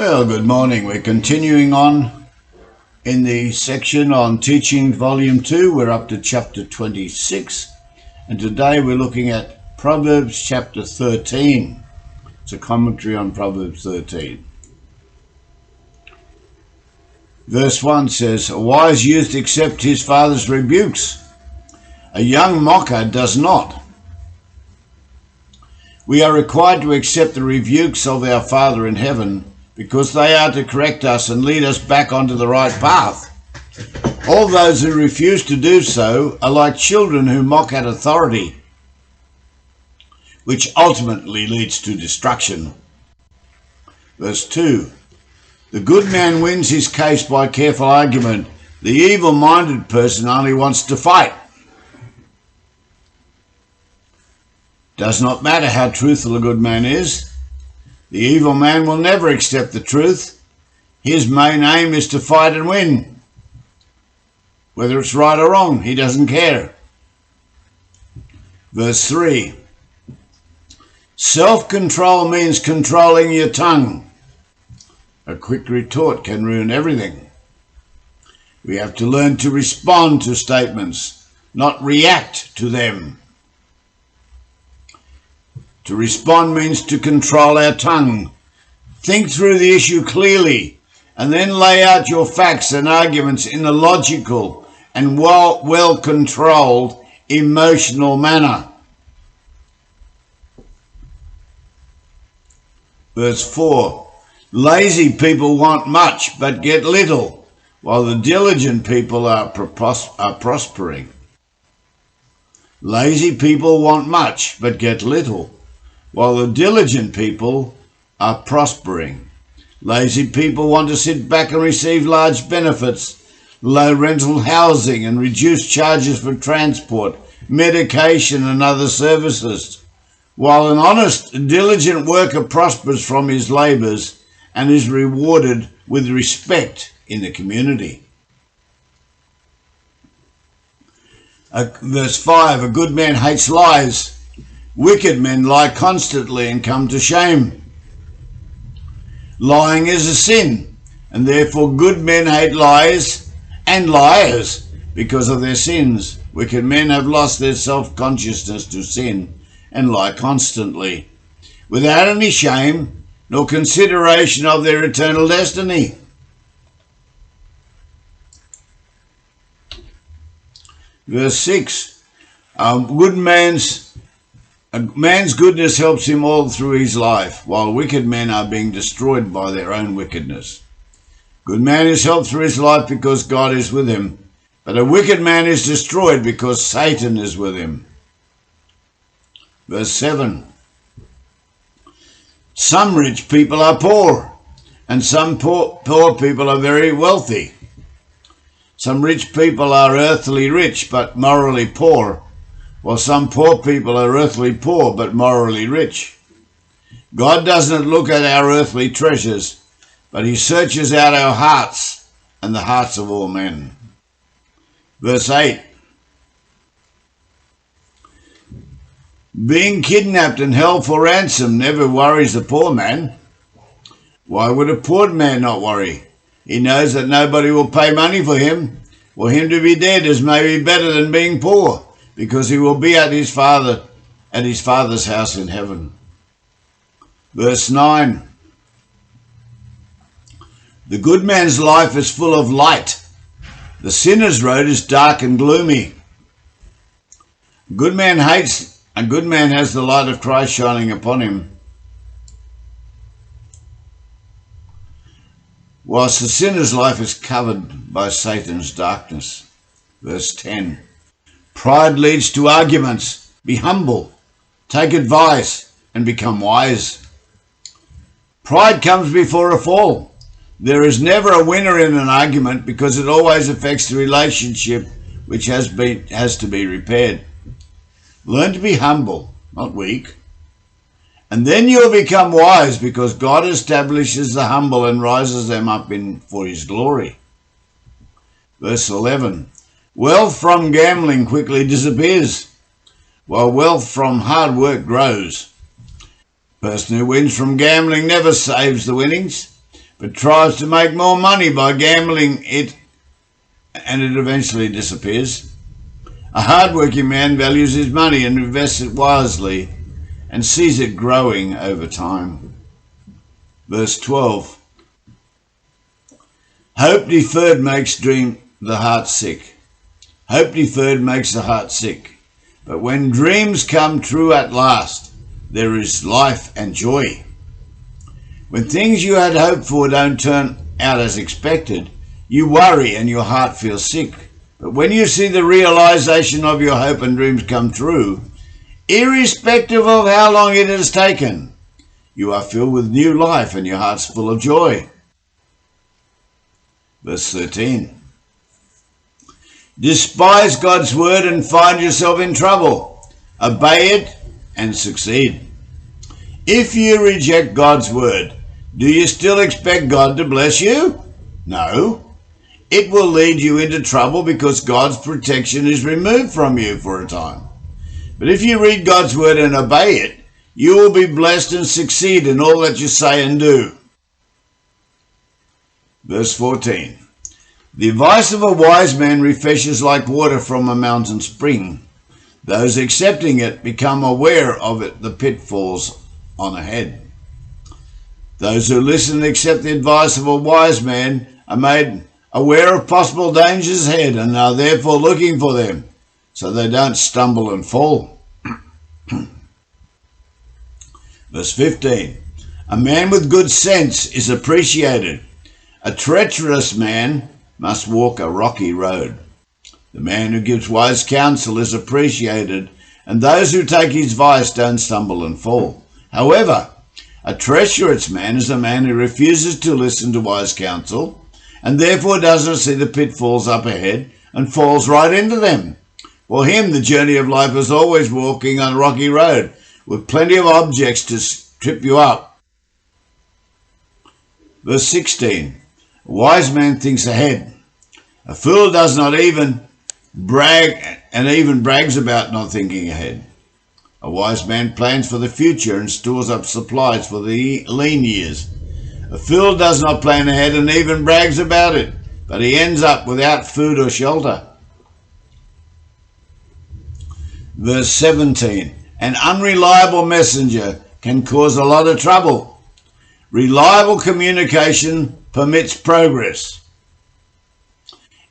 Well, good morning. We're continuing on in the section on Teaching Volume 2. We're up to Chapter 26, and today we're looking at Proverbs Chapter 13. It's a commentary on Proverbs 13. Verse 1 says, "A wise youth accepts his father's rebukes. A young mocker does not." We are required to accept the rebukes of our Father in heaven because they are to correct us and lead us back onto the right path. All those who refuse to do so are like children who mock at authority, which ultimately leads to destruction. Verse 2, "The good man wins his case by careful argument. The evil-minded person only wants to fight." Does not matter how truthful a good man is. The evil man will never accept the truth. His main aim is to fight and win. Whether it's right or wrong, he doesn't care. Verse 3, "Self-control means controlling your tongue. A quick retort can ruin everything." We have to learn to respond to statements, not react to them. To respond means to control our tongue. Think through the issue clearly and then lay out your facts and arguments in a logical and well-controlled emotional manner. Verse 4, "Lazy people want much but get little, while the diligent people are prospering." Lazy people want much but get little, while the diligent people are prospering. Lazy people want to sit back and receive large benefits, low rental housing and reduced charges for transport, medication and other services, while an honest, diligent worker prospers from his labours and is rewarded with respect in the community. Verse 5, "A good man hates lies. Wicked men lie constantly and come to shame." Lying is a sin, and therefore good men hate lies and liars because of their sins. Wicked men have lost their self-consciousness to sin and lie constantly, without any shame nor consideration of their eternal destiny. Verse 6, A man's goodness helps him all through his life, while wicked men are being destroyed by their own wickedness. Good man is helped through his life because God is with him, but a wicked man is destroyed because Satan is with him. Verse 7, "Some rich people are poor, and some poor people are very wealthy. Some rich people are earthly rich, but morally poor, while some poor people are earthly poor but morally rich. God doesn't look at our earthly treasures, but he searches out our hearts and the hearts of all men." Verse 8, "Being kidnapped and held for ransom never worries the poor man." Why would a poor man not worry? He knows that nobody will pay money for him. For him to be dead is maybe better than being poor, because he will be at his Father's house in heaven. Verse 9, "The good man's life is full of light. The sinner's road is dark and gloomy." A good man has the light of Christ shining upon him, whilst the sinner's life is covered by Satan's darkness. Verse 10, "Pride leads to arguments. Be humble, take advice, and become wise." Pride comes before a fall. There is never a winner in an argument because it always affects the relationship, which has to be repaired. Learn to be humble, not weak. And then you'll become wise because God establishes the humble and rises them up for his glory. Verse 11, "Wealth from gambling quickly disappears, while wealth from hard work grows." The person who wins from gambling never saves the winnings, but tries to make more money by gambling it, and it eventually disappears. A hard-working man values his money and invests it wisely and sees it growing over time. Verse 12. Hope deferred makes the heart sick. Hope deferred makes the heart sick. But when dreams come true at last, there is life and joy. When things you had hoped for don't turn out as expected, you worry and your heart feels sick. But when you see the realization of your hope and dreams come true, irrespective of how long it has taken, you are filled with new life and your heart's full of joy. Verse 13. Despise God's word and find yourself in trouble. Obey it and succeed. If you reject God's word, do you still expect God to bless you? No. It will lead you into trouble because God's protection is removed from you for a time. But if you read God's word and obey it, you will be blessed and succeed in all that you say and do. Verse 14. The advice of a wise man refreshes like water from a mountain spring. Those accepting it become aware of the pitfalls on ahead. Those who listen and accept the advice of a wise man are made aware of possible dangers ahead and are therefore looking for them so they don't stumble and fall. Verse 15. A man with good sense is appreciated. A treacherous man must walk a rocky road. The man who gives wise counsel is appreciated, and those who take his advice don't stumble and fall. However, a treacherous man is a man who refuses to listen to wise counsel and therefore doesn't see the pitfalls up ahead and falls right into them. For him, the journey of life is always walking on a rocky road with plenty of objects to trip you up. Verse 16. A wise man thinks ahead. A fool does not even brag and even brags about not thinking ahead. A wise man plans for the future and stores up supplies for the lean years. A fool does not plan ahead and even brags about it, but he ends up without food or shelter. Verse 17. An unreliable messenger can cause a lot of trouble. Reliable communication permits progress.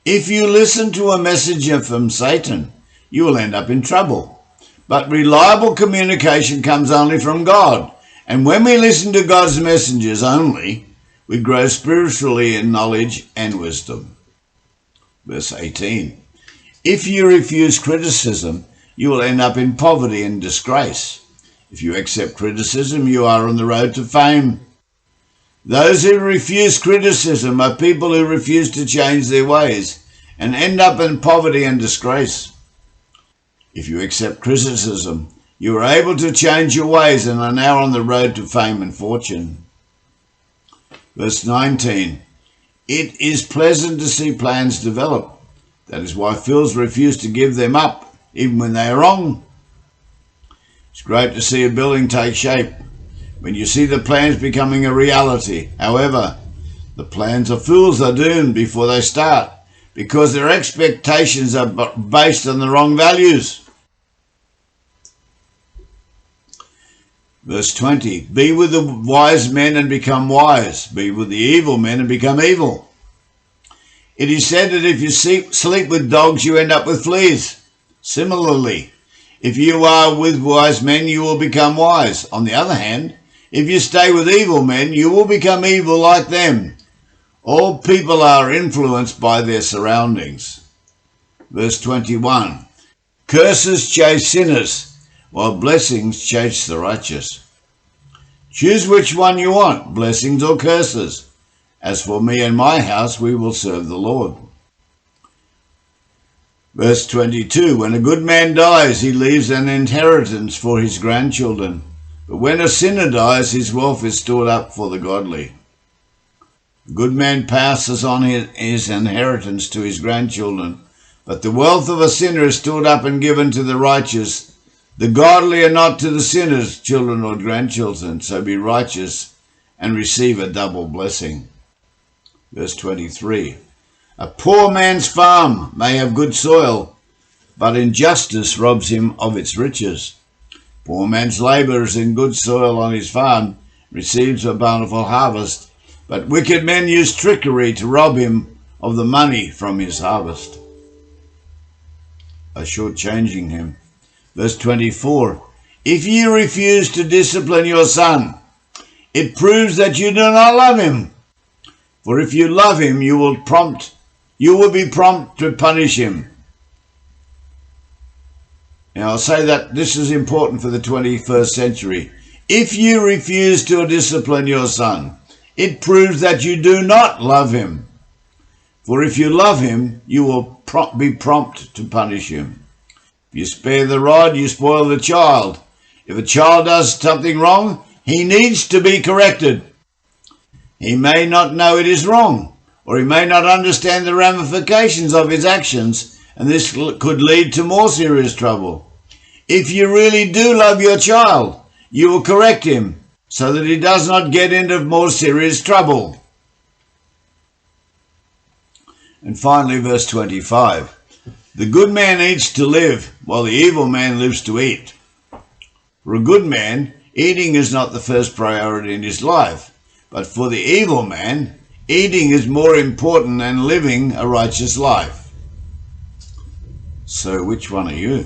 If you listen to a messenger from Satan, you will end up in trouble. But reliable communication comes only from God. And when we listen to God's messengers only, we grow spiritually in knowledge and wisdom. Verse 18. If you refuse criticism, you will end up in poverty and disgrace. If you accept criticism, you are on the road to fame. Those who refuse criticism are people who refuse to change their ways and end up in poverty and disgrace. If you accept criticism, you are able to change your ways and are now on the road to fame and fortune. Verse 19. It is pleasant to see plans develop. That is why fools refuse to give them up, even when they are wrong. It's great to see a building take shape when you see the plans becoming a reality. However, the plans of fools are doomed before they start because their expectations are based on the wrong values. Verse 20. Be with the wise men and become wise. Be with the evil men and become evil. It is said that if you sleep with dogs, you end up with fleas. Similarly, if you are with wise men, you will become wise. On the other hand, if you stay with evil men, you will become evil like them. All people are influenced by their surroundings. Verse 21. Curses chase sinners, while blessings chase the righteous. Choose which one you want, blessings or curses. As for me and my house, we will serve the Lord. Verse 22. When a good man dies, he leaves an inheritance for his grandchildren. But when a sinner dies, his wealth is stored up for the godly. A good man passes on his inheritance to his grandchildren, but the wealth of a sinner is stored up and given to the righteous. The godly are not to the sinners, children or grandchildren, so be righteous and receive a double blessing. Verse 23. A poor man's farm may have good soil, but injustice robs him of its riches. Poor man's labour is in good soil on his farm, receives a bountiful harvest, but wicked men use trickery to rob him of the money from his harvest, by shortchanging him. Verse 24. If you refuse to discipline your son, it proves that you do not love him. For if you love him, you will be prompt to punish him. Now I'll say that this is important for the 21st century. If you refuse to discipline your son, it proves that you do not love him. For if you love him, you will be prompt to punish him. If you spare the rod, you spoil the child. If a child does something wrong, he needs to be corrected. He may not know it is wrong, or he may not understand the ramifications of his actions, and this could lead to more serious trouble. If you really do love your child, you will correct him so that he does not get into more serious trouble. And finally, verse 25. The good man eats to live, while the evil man lives to eat. For a good man, eating is not the first priority in his life, but for the evil man, eating is more important than living a righteous life. So which one are you?